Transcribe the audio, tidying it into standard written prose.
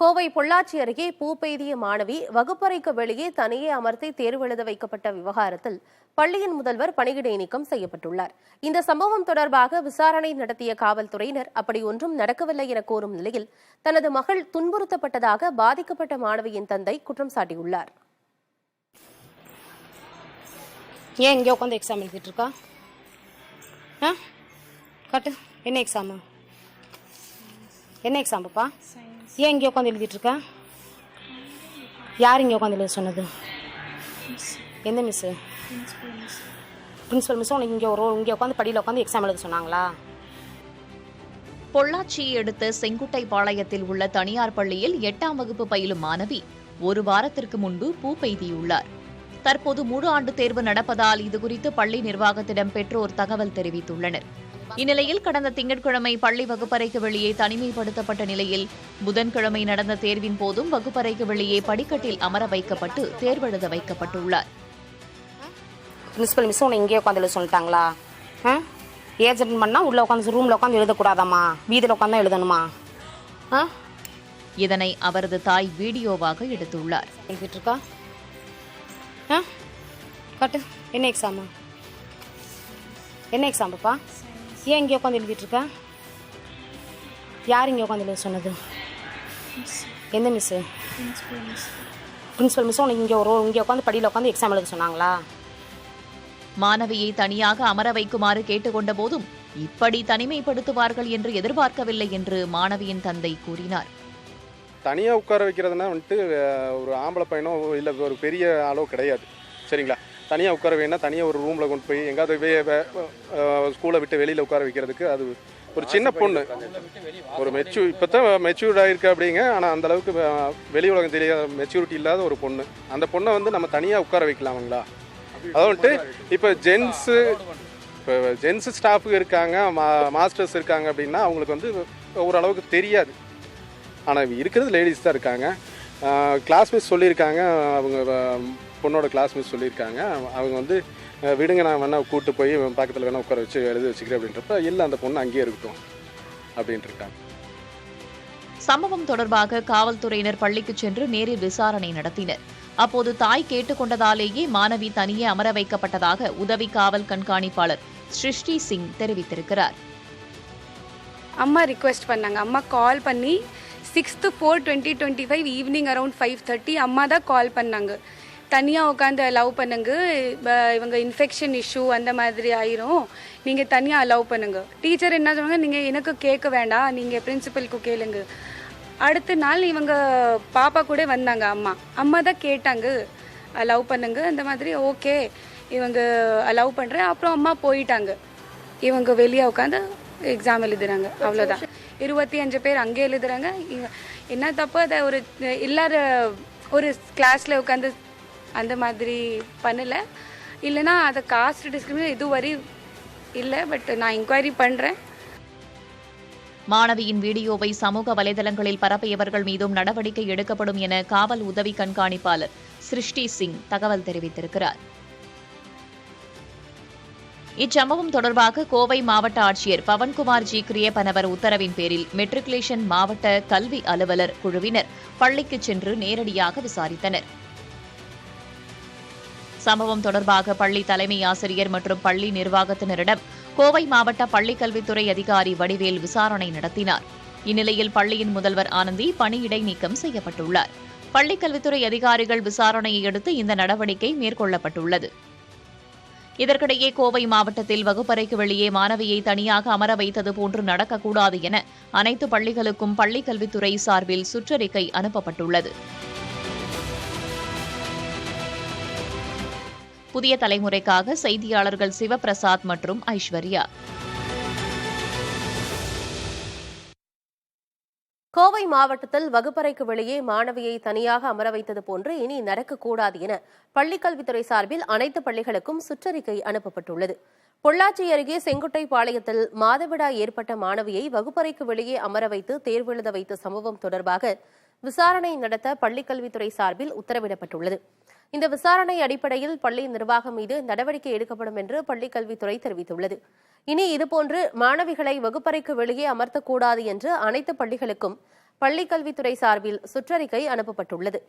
கோவை பொள்ளாச்சி அருகே பூ பெய்திய மாணவி வகுப்பறைக்கு வெளியே தனியே அமர்த்தி தேர்வு எழுத வைக்கப்பட்ட விவகாரத்தில் பள்ளியின் முதல்வர் பணியிடை நீக்கம் செய்யப்பட்டுள்ளார். இந்த சம்பவம் தொடர்பாக விசாரணை நடத்திய காவல்துறையினர் அப்படி ஒன்றும் நடக்கவில்லை என கூறும் நிலையில் தனது மகள் துன்புறுத்தப்பட்டதாக பாதிக்கப்பட்ட மாணவியின் தந்தை குற்றம் சாட்டியுள்ளார். ஏன் இங்கே உட்காந்து எக்ஸாம் எழுதிட்டு இருக்கா? காட்டு, என்ன எக்ஸாமு? என்ன எக்ஸாம் பாப்பா? ஏன் இங்கே உட்காந்து எழுதிட்டு இருக்கா? யார் இங்கே உட்காந்து எழுத சொன்னது? எந்த மிஸ்ஸு? பிரின்சிபல் மிஸ் உனக்கு இங்கே உட்காந்து படியில் உட்காந்து எக்ஸாம் எழுத சொன்னாங்களா? பொள்ளாச்சியை அடுத்த செங்குட்டைபாளையத்தில் உள்ள தனியார் பள்ளியில் 8ஆம் வகுப்பு பயிலும் மாணவி ஒரு வாரத்திற்கு முன்பு பூ பெய்தியுள்ளார். தற்போது முழு ஆண்டு தேர்வு நடப்பதால் இதுகுறித்து பள்ளி நிர்வாகத்திடம் பெற்றோர் தகவல் தெரிவித்துள்ளனர். இந்நிலையில் கடந்த திங்கட்கிழமை பள்ளி வகுப்பறைக்கு வெளியே தனிமைப்படுத்தப்பட்ட நிலையில் புதன்கிழமை நடந்த தேர்வின் போதும் வகுப்பறைக்கு வெளியே படிக்கட்டில் அமர வைக்கப்பட்டு தேர்வெழுத வைக்கப்பட்டுள்ளார். பிரின்சிபல் மிஸ் உன்னை இங்கே உட்காந்து எழுத சொல்லிட்டாங்களா? ஏஜ் அட்டன் பண்ணால் உள்ளே உட்காந்து ரூமில் உட்காந்து எழுதக்கூடாதாம்மா? வீதியில் உட்காந்து தான் எழுதணுமா? இதனை அவரது தாய் வீடியோவாக எடுத்துள்ளார். எழுதிட்டு இருக்கா? காட்டு, என்ன எக்ஸாமு? என்ன எக்ஸாம் பாப்பா? ஏன் இங்கே உட்காந்து எழுதிட்டு இருக்கா? யார் இங்கே உட்காந்து எழுத சொன்னது? எந்த மிஸ்ஸு? பிரின்சிபல் மிஸ் உனக்கு இங்கே உட்காந்து படியில் உட்காந்து எக்ஸாம் எழுத சொன்னாங்களா? மாணவியை தனியாக அமர வைக்குமாறு கேட்டுக்கொண்ட போதும் இப்படி தனிமைப்படுத்துவார்கள் என்று எதிர்பார்க்கவில்லை என்று மாணவியின் தந்தை கூறினார். தனியாக உட்கார வைக்கிறதுனா ஒரு ஆம்பளை பையனோ இல்லை ஒரு பெரிய ஆளோ கிடையாது, சரிங்களா? தனியாக உட்கார வேணா தனியாக ஒரு ரூமில் கொண்டு போய் எங்காவது ஸ்கூலை விட்டு வெளியில் உட்கார வைக்கிறதுக்கு அது ஒரு சின்ன பொண்ணு, ஒரு இப்போ தான் மெச்சூர்ட் ஆகிருக்கு அப்படிங்க. ஆனால் அந்தளவுக்கு வெளி உலகம் தெரியாத மெச்சூரிட்டி இல்லாத ஒரு பொண்ணு, அந்த பொண்ணை நம்ம தனியாக உட்கார வைக்கலாமுங்களா? அதாவது இப்போ ஜென்ஸு ஸ்டாஃபு இருக்காங்க, மாஸ்டர்ஸ் இருக்காங்க அப்படின்னா அவங்களுக்கு ஓரளவுக்கு தெரியாது. ஆனால் இருக்கிறது லேடிஸ் தான் இருக்காங்க. கிளாஸ் மிஸ் சொல்லியிருக்காங்க, அவங்க பொண்ணோட கிளாஸ் மிஸ் சொல்லியிருக்காங்க, அவங்க விடுங்க நான் வேணால் கூப்பிட்டு போய் பக்கத்தில் வேணால் உட்கார வச்சு எழுதி வச்சுக்கிறேன் அப்படின்றப்ப இல்லை அந்த பொண்ணு அங்கேயே இருக்கட்டும் அப்படின்ட்டு இருக்காங்க. சம்பவம் தொடர்பாக காவல்துறையினர் பள்ளிக்கு சென்று நேரில் விசாரணை நடத்தினர். அப்போது தாய் கேட்டுக்கொண்டதாலேயே மாணவி தனியே அமர வைக்கப்பட்டதாக உதவி காவல் கண்காணிப்பாளர் சிருஷ்டி சிங் தெரிவித்திருக்கிறார். அம்மா ரிக்வெஸ்ட் பண்ணாங்க. அம்மா கால் பண்ணி 6/4/2025 ஈவினிங் அரௌண்ட் 5:30 அம்மா தான் கால் பண்ணாங்க. தனியாக உட்காந்து அலவ் பண்ணுங்க, இவங்க இன்ஃபெக்ஷன் இஷ்யூ அந்த மாதிரி ஆயிரும், நீங்கள் தனியாக அலவ் பண்ணுங்க. டீச்சர் என்ன சொன்னாங்க, நீங்கள் எனக்கு கேட்க வேண்டாம், நீங்கள் பிரின்சிபலுக்கு கேளுங்க. அடுத்த நாள் இவங்க பாப்பா கூட வந்தாங்க. அம்மா தான் கேட்டாங்க அலவ் பண்ணுங்க அந்த மாதிரி. ஓகே இவங்க அலவ் பண்ணுறேன். அப்புறம் அம்மா போயிட்டாங்க. இவங்க வெளியே உட்காந்து எக்ஸாம் எழுதுறாங்க, அவ்வளோதான். 25 பேர் அங்கே எழுதுறாங்க. என்ன தப்பு, அதை எல்லாரும் ஒரு கிளாஸில் உட்காந்து அந்த மாதிரி பண்ணலை. இல்லைன்னா அதை காஸ்ட் டிஸ்கிரிமினேஷன் இதுவரை இல்லை. பட் நான் இன்கொயரி பண்ணுறேன். மாணவியின் வீடியோவை சமூக வலைதளங்களில் பரப்பியவர்கள் மீதும் நடவடிக்கை எடுக்கப்படும் என காவல் உதவி கண்காணிப்பாளர் சிருஷ்டி சிங் தகவல் தெரிவித்திருக்கிறார். இச்சம்பவம் தொடர்பாக கோவை மாவட்ட ஆட்சியர் பவன்குமார் ஜி கிரியப்பனவர் உத்தரவின் பேரில் மெட்ரிகுலேஷன் மாவட்ட கல்வி அலுவலர் குழுவினர் பள்ளிக்கு சென்று நேரடியாக விசாரித்தனர். சம்பவம் தொடர்பாக பள்ளி தலைமை ஆசிரியர் மற்றும் பள்ளி நிர்வாகத்தினரிடம் கோவை மாவட்ட பள்ளிக்கல்வித்துறை அதிகாரி வடிவேல் விசாரணை நடத்தினார். இந்நிலையில் பள்ளியின் முதல்வர் ஆனந்தி பணியிடை நீக்கம் செய்யப்பட்டுள்ளார். பள்ளிக்கல்வித்துறை அதிகாரிகள் விசாரணையை அடுத்து இந்த நடவடிக்கை மேற்கொள்ளப்பட்டுள்ளது. இதற்கிடையே கோவை மாவட்டத்தில் வகுப்பறைக்கு வெளியே மாணவியை தனியாக அமர வைத்தது போன்று நடக்கக்கூடாது என அனைத்து பள்ளிகளுக்கும் பள்ளிக்கல்வித்துறை சார்பில் சுற்றறிக்கை அனுப்பப்பட்டுள்ளது. புதிய தலைமுறைக்காக செய்தியாளர்கள் சிவபிரசாத் மற்றும் ஐஸ்வர்யா. கோவை மாவட்டத்தில் வகுப்பறைக்கு வெளியே மாணவியை தனியாக அமர வைத்தது போன்று இனி நடக்கக்கூடாது என பள்ளிக்கல்வித்துறை சார்பில் அனைத்து பள்ளிகளுக்கும் சுற்றறிக்கை அனுப்பப்பட்டுள்ளது. பொள்ளாச்சி அருகே செங்குட்டைபாளையத்தில் மாதவிடாய் ஏற்பட்ட மாணவியை வகுப்பறைக்கு வெளியே அமர வைத்து தேர்வு எழுத வைத்த சம்பவம் தொடர்பாக விசாரணை நடத்த பள்ளிக்கல்வித்துறை சார்பில் உத்தரவிடப்பட்டுள்ளது. இந்த விசாரணை அடிப்படையில் பள்ளி நிர்வாகம் மீது நடவடிக்கை எடுக்கப்படும் என்று பள்ளிக்கல்வித்துறை தெரிவித்துள்ளது. இனி இதுபோன்று மாணவிகளை வகுப்பறைக்கு வெளியே அமர்த்தக்கூடாது என்று அனைத்து பள்ளிகளுக்கும் பள்ளிக்கல்வித்துறை சார்பில் சுற்றறிக்கை அனுப்பப்பட்டுள்ளது.